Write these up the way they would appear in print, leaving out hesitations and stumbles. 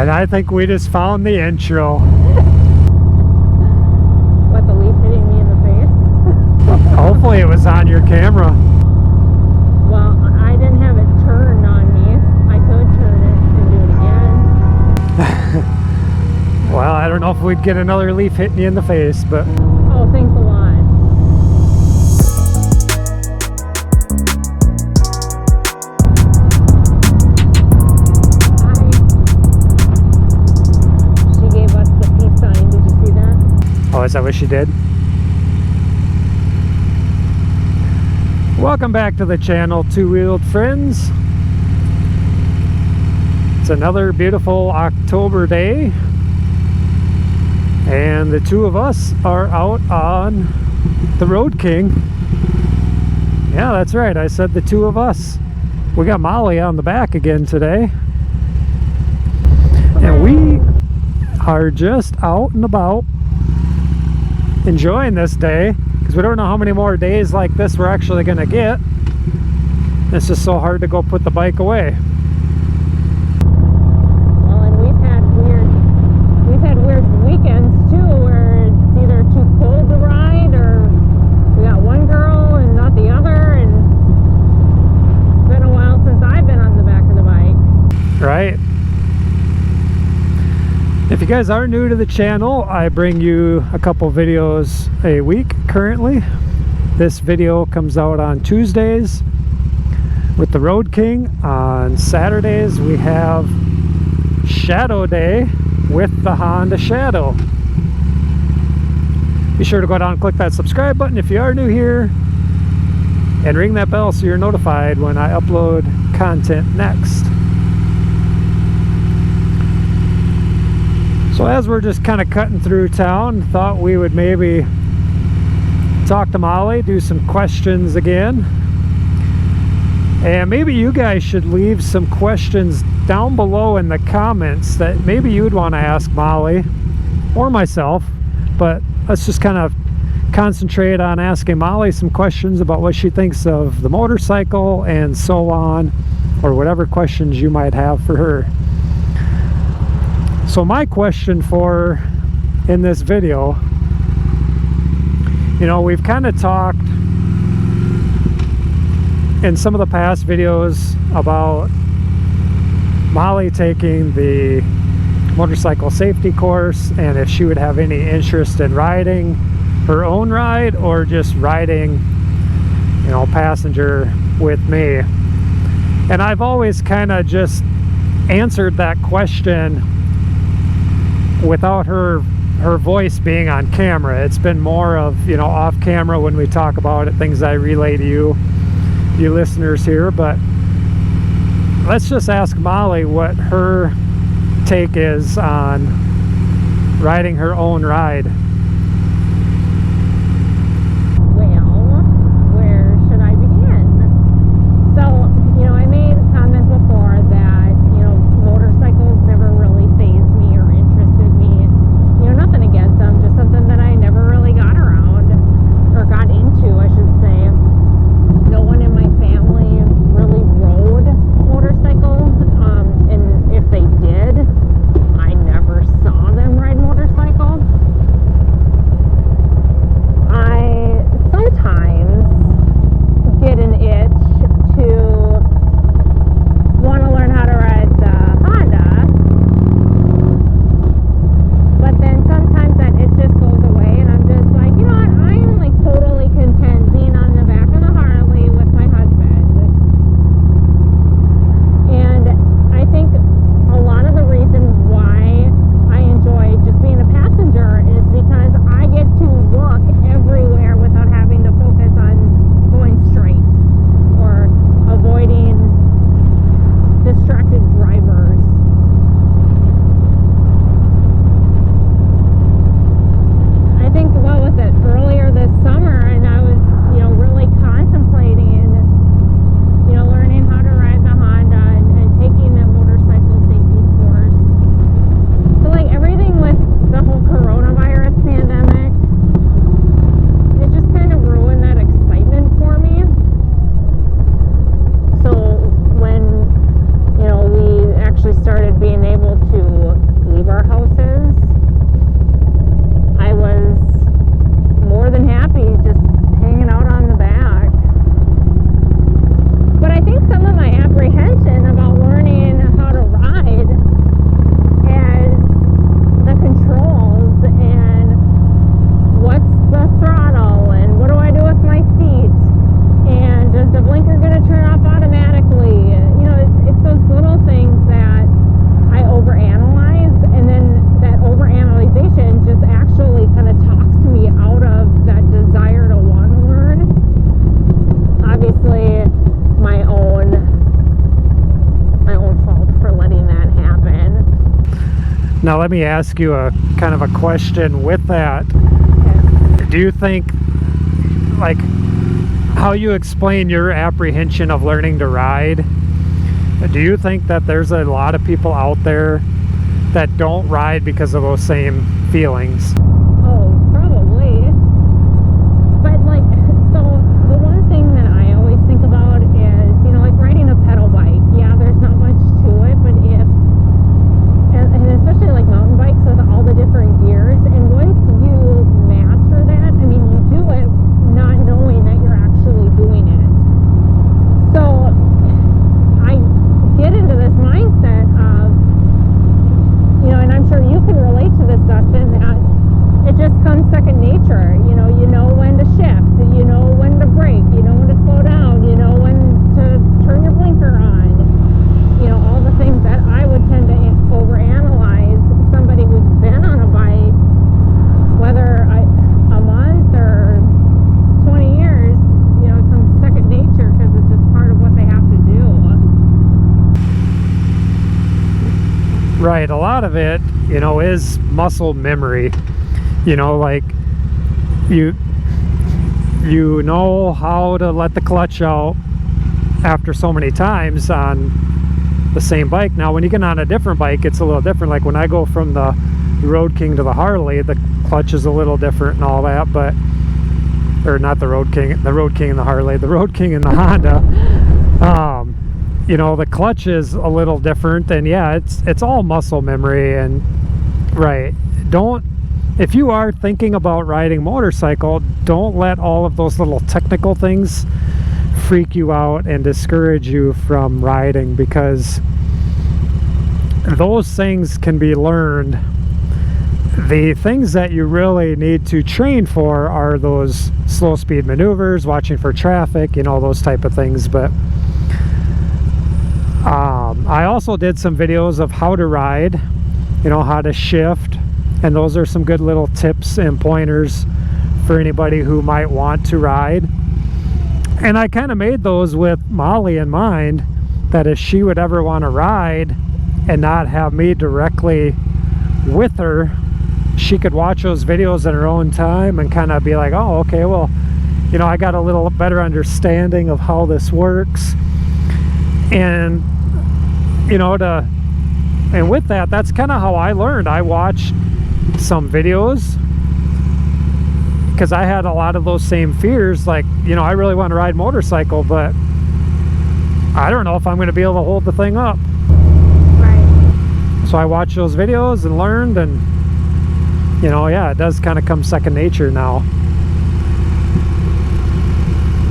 And I think we just found the intro. What, the leaf hitting me in the face? Hopefully it was on your camera. Well, I didn't have it turned on me. I could turn it and do it again. Well, I don't know if we'd get another leaf hitting you in the face, but... Oh, thanks a lot. Oh, is that what she did? Welcome back to the channel, Two-Wheeled Friends. It's another beautiful October day, and the two of us are out on the Road King. Yeah, that's right, I said the two of us. We got Molly on the back again today, and we are just out and about enjoying this day, because we don't know how many more days like this we're actually going to get. It's just so hard to go put the bike away. Well, and we've had weird weekends too, where it's either too cold to ride, or we got one girl and not the other, and it's been a while since I've been on the back of the bike. Right? If you guys are new to the channel, I bring you a couple videos a week currently. This video comes out on Tuesdays with the Road King. On Saturdays we have Shadow Day with the Honda Shadow. Be sure to go down and click that subscribe button if you are new here, and ring that bell so you're notified when I upload content next. So as we're just kind of cutting through town, thought we would maybe talk to Molly, do some questions again. And maybe you guys should leave some questions down below in the comments that maybe you'd want to ask Molly or myself. But let's just kind of concentrate on asking Molly some questions about what she thinks of the motorcycle and so on, or whatever questions you might have for her. So my question for her in this video, you know, we've kind of talked in some of the past videos about Molly taking the motorcycle safety course, and if she would have any interest in riding her own ride or just riding, you know, passenger with me. And I've always kind of just answered that question without her voice being on camera. It's been more of, you know, off camera when we talk about it, things I relay to you listeners here. But let's just ask Molly what her take is on riding her own ride. Well, where should I begin? So, you know, I made a comment before that, you know, motorcycles never really fazed me or interested me. You know, nothing against them, just something that I never really got around, or got into, I should say. No one in my family really rode motorcycles, and if they did, I never saw them ride motorcycles. Now let me ask you a kind of a question with that. Okay. Do you think, like, how you explain your apprehension of learning to ride, do you think that there's a lot of people out there that don't ride because of those same feelings? Oh, probably. But like, so the one thing that I always think about is, you know, like riding a pedal bike. Yeah, there's not much to it, but and especially like mountain bikes with all the different gears, and once you master that, I mean, you do it not knowing that you're actually doing it. So I get into this mindset of, you know, and I'm sure you can relate to this, Dustin, that it just comes second nature. You know when to shift, you know when to brake, you know when to slow down, you know when to turn your blinker on, you know, all the things that I would tend to overanalyze. Somebody who's been on a bike, whether a month or 20 years, you know, it comes second nature because it's just part of what they have to do. Right, a lot of it, you know, is muscle memory. You know, like you know how to let the clutch out after so many times on the same bike. Now when you get on a different bike, it's a little different. Like when I go from the Road King to the Harley, the clutch is a little different and all that, but, or not the Road King and the Harley, the Road King and the Honda. You know, the clutch is a little different, and yeah, it's all muscle memory. And right, if you are thinking about riding a motorcycle, don't let all of those little technical things freak you out and discourage you from riding, because those things can be learned. The things that you really need to train for are those slow speed maneuvers, watching for traffic, you know, those type of things. But I also did some videos of how to ride, you know, how to shift, and those are some good little tips and pointers for anybody who might want to ride. And I kind of made those with Molly in mind, that if she would ever want to ride and not have me directly with her, she could watch those videos in her own time and kind of be like, oh, okay, well, you know, I got a little better understanding of how this works. And, you know, and with that, that's kind of how I learned. I watched some videos because I had a lot of those same fears. Like, you know, I really want to ride motorcycle, but I don't know if I'm going to be able to hold the thing up. Right. So I watched those videos and learned, and, you know, yeah, it does kind of come second nature now.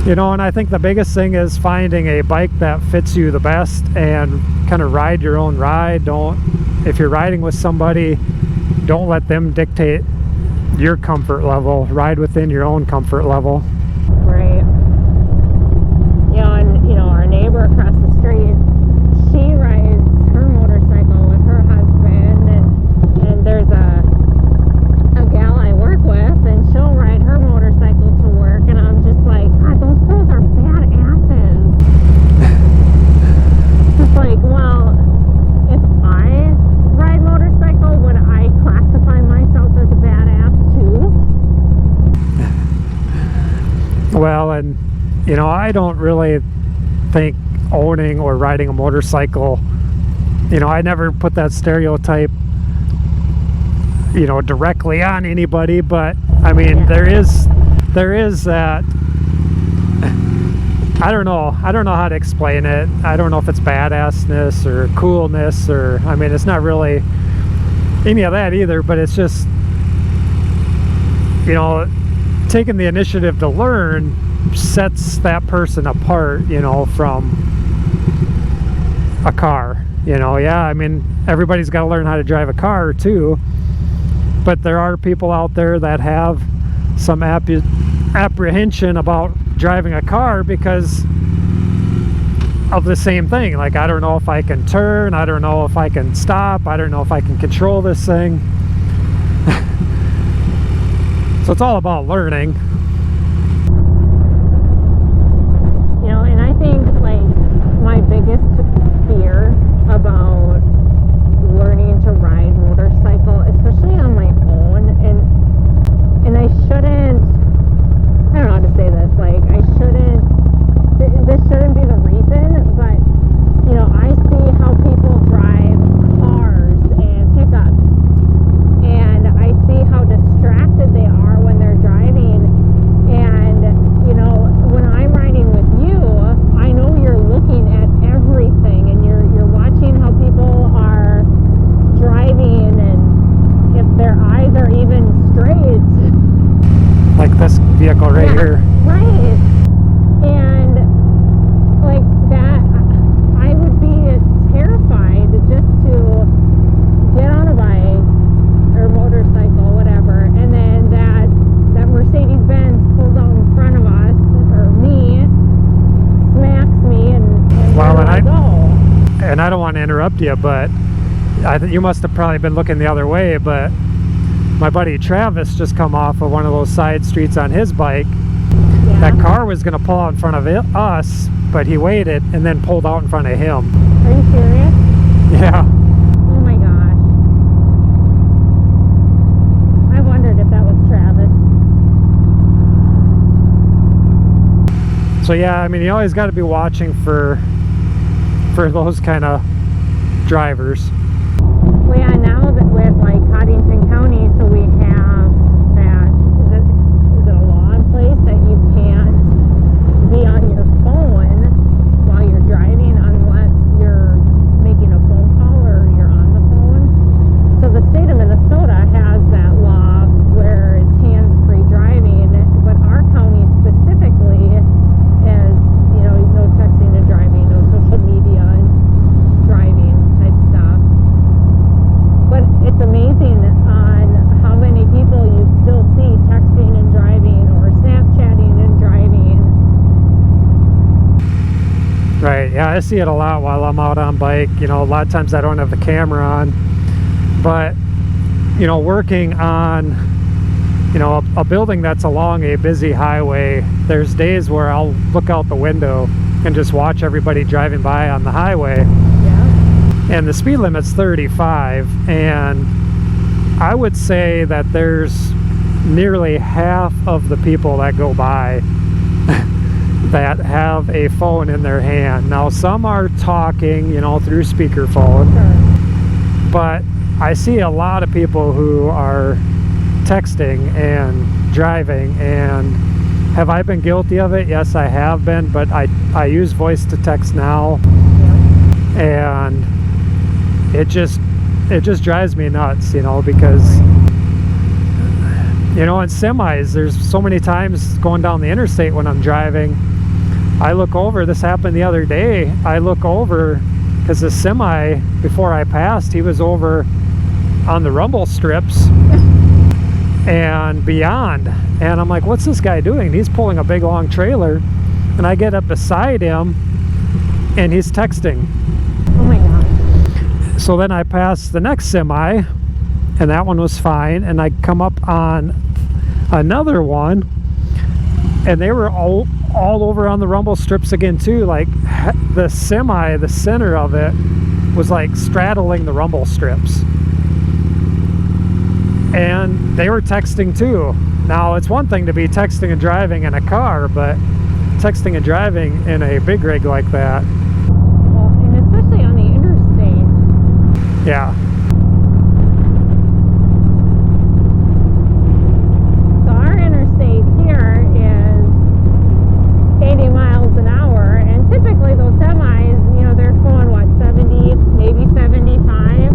You know, and I think the biggest thing is finding a bike that fits you the best and kind of ride your own ride. If you're riding with somebody, don't let them dictate your comfort level. Ride within your own comfort level. Right. You know, and, you know, our neighbor across the street, she rides her motorcycle with her husband, and there's a gal I work with, and she'll ride her motorcycle to work, and I'm just like, God, those girls are badasses. It's like, well, if I ride motorcycle, would I classify myself as a badass too? Well, and, you know, I don't really think owning or riding a motorcycle, you know, I never put that stereotype, you know, directly on anybody, but I mean, yeah, there is that, I don't know how to explain it. I don't know if it's badassness or coolness, or, I mean, it's not really any of that either, but it's just, you know, taking the initiative to learn sets that person apart, you know, from a car. You know, yeah, I mean, everybody's got to learn how to drive a car too, but there are people out there that have some apprehension about driving a car because of the same thing. Like, I don't know if I can turn, I don't know if I can stop, I don't know if I can control this thing. So it's all about learning. You know, and I think, like, my biggest fear about learning to ride motorcycles here. Right. And like that, I would be terrified just to get on a bike or motorcycle, whatever, and then that Mercedes-Benz pulls out in front of us, or me, smacks me, and Well, where do I go? And I don't want to interrupt you, but I think you must have probably been looking the other way, but my buddy Travis just come off of one of those side streets on his bike. Yeah. That car was going to pull out in front of us, but he waited and then pulled out in front of him. Are you serious? Yeah. Oh my gosh. I wondered if that was Travis. So yeah, I mean, you always got to be watching for those kind of drivers. Well, yeah, now that with like Cottington County, so we have that, is it a law in place that you can't be on your phone while you're driving unless you're making a phone call or you're on the phone? So the state of Minnesota has that law where it's hands-free driving, but our county specifically is, you know, no texting and driving, no social media and driving type stuff. But it's amazing on how many people you still see texting and driving or Snapchatting and driving. Right, yeah, I see it a lot while I'm out on bike. You know, a lot of times I don't have the camera on, but, you know, working on, you know, a building that's along a busy highway, there's days where I'll look out the window and just watch everybody driving by on the highway. Yeah. And the speed limit's 35, and I would say that there's nearly half of the people that go by that have a phone in their hand. Now, some are talking, you know, through speakerphone, Sure. but I see a lot of people who are texting and driving. And have I been guilty of it? Yes, I have been, but I use voice to text now, Yeah. and it just drives me nuts, you know, because, you know, in semis, there's so many times going down the interstate when I'm driving, I look over, this happened the other day, I look over because the semi, before I passed, he was over on the rumble strips and beyond, and I'm like, what's this guy doing? He's pulling a big long trailer, and I get up beside him and he's texting. Oh my gosh. So then I pass the next semi, and that one was fine, and I come up on another one, and they were all over on the rumble strips again too. Like the semi, the center of it was like straddling the rumble strips, and they were texting too. Now, it's one thing to be texting and driving in a car, but texting and driving in a big rig like that. Well, and especially on the interstate. Yeah. So our interstate here is 80 miles an hour, and typically those semis, you know, they're going, what, 70, maybe 75?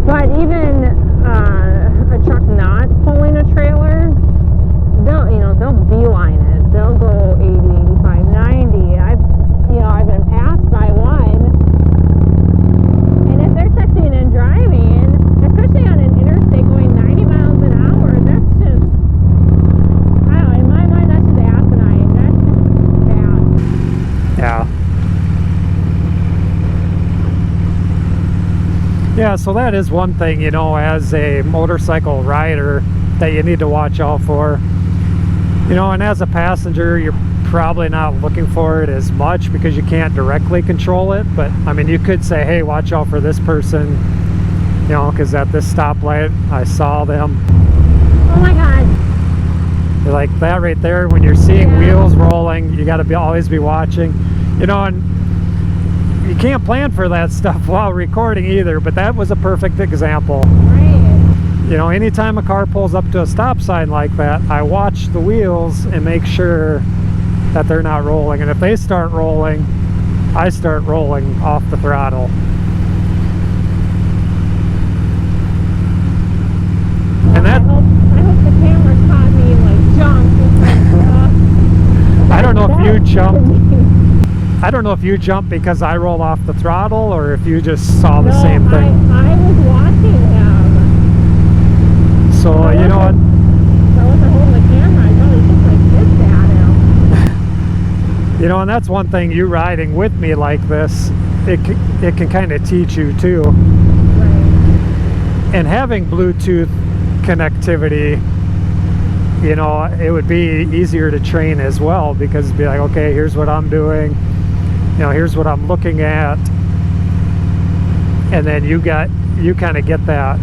But even a truck not pulling a trailer, they'll beeline it. They'll go 80, 85, 90. I've been passed by one, and if they're texting and driving, especially on an interstate going 90 miles an hour, that's just, I don't know, in my mind, that's just asinine. That's just bad. Yeah. Yeah, so that is one thing, you know, as a motorcycle rider that you need to watch out for. You know, and as a passenger, you're probably not looking for it as much because you can't directly control it. But, I mean, you could say, hey, watch out for this person, you know, because at this stoplight, I saw them. Oh my God. You're like that right there, when you're seeing Yeah. wheels rolling, you got to always be watching, you know, and you can't plan for that stuff while recording either, but that was a perfect example. Right. You know, anytime a car pulls up to a stop sign like that, I watch the wheels and make sure that they're not rolling. And if they start rolling, I start rolling off the throttle. And that, I hope the camera caught me like jump I don't know if you jumped because I rolled off the throttle or if you just saw the same I thing. was watching him. So, you know what? If I wasn't holding the camera, I probably just like hissed at him. You know, and that's one thing, you riding with me like this, it can kind of teach you too. Right. And having Bluetooth connectivity, you know, it would be easier to train as well, because it'd be like, okay, here's what I'm doing, you know, here's what I'm looking at, and then you kind of get that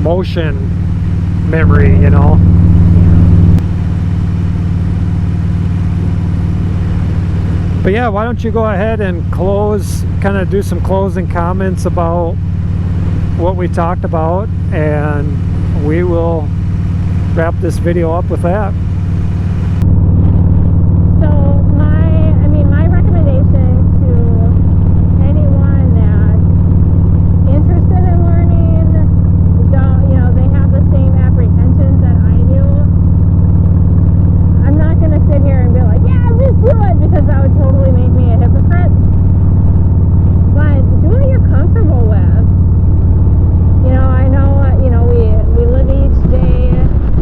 motion memory, you know. But yeah, why don't you go ahead and kind of do some closing comments about what we talked about, and we will wrap this video up with that. So my recommendation to anyone that's interested in learning, they have the same apprehensions that I do. I'm not going to sit here and be like, yeah, just do it, because that would totally make me a hypocrite. But do what you're comfortable with. I know, we live each day.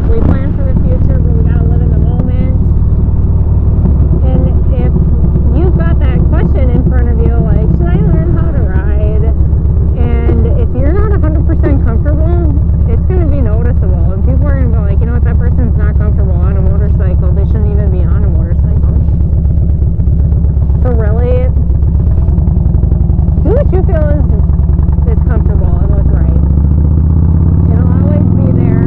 We plan for the future, but we gotta live in the moment. And if you've got that question in front of you, like, should I learn how to ride? And if you're not 100% comfortable, it's gonna be noticeable. And people are gonna be like, you know what, that person's not comfortable on a motorcycle. They shouldn't even be on a motorcycle. So really, do what you feel is comfortable and what's right. It'll always be there.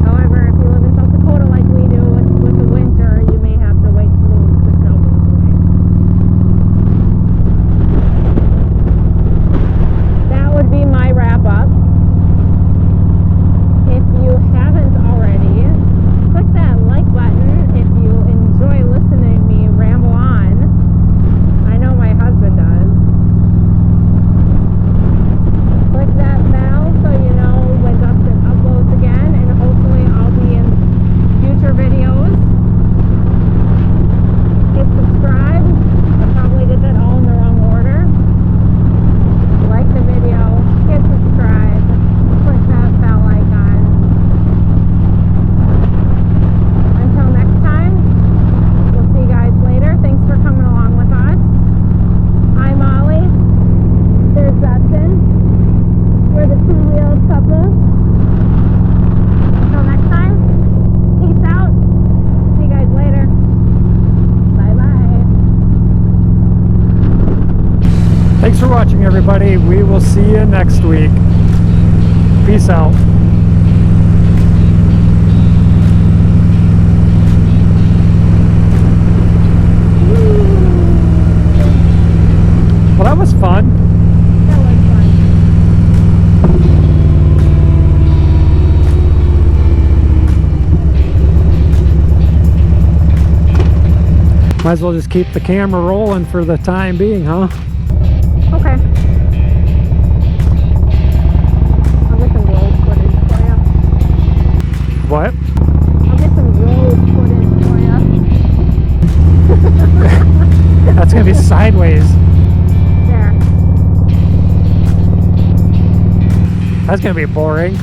However, if you live in South Dakota like we do with the winter, you may have to wait till the snow goes away. That would be my wrap up. If you haven't already, click that like button if you enjoy listening to me ramble on. I know my husband does. Click that bell so you know when Dustin uploads again, and hopefully I'll be in future videos. Hit subscribe. I probably did that all in the wrong order. Like the video, hit subscribe, click that bell icon. Until next time, we'll see you guys later. Thanks for coming along with us. I'm Ollie. There's Dustin. We're the two-wheeled couple. Until next time, peace out. See you guys later. Bye-bye. Thanks for watching, everybody. We will see you next week. Peace out. Well, that was fun. That was fun. Might as well just keep the camera rolling for the time being, huh? Okay. I'll get some road footage for you. What? I'll get some road footage for you. That's gonna be sideways. There. That's gonna be boring.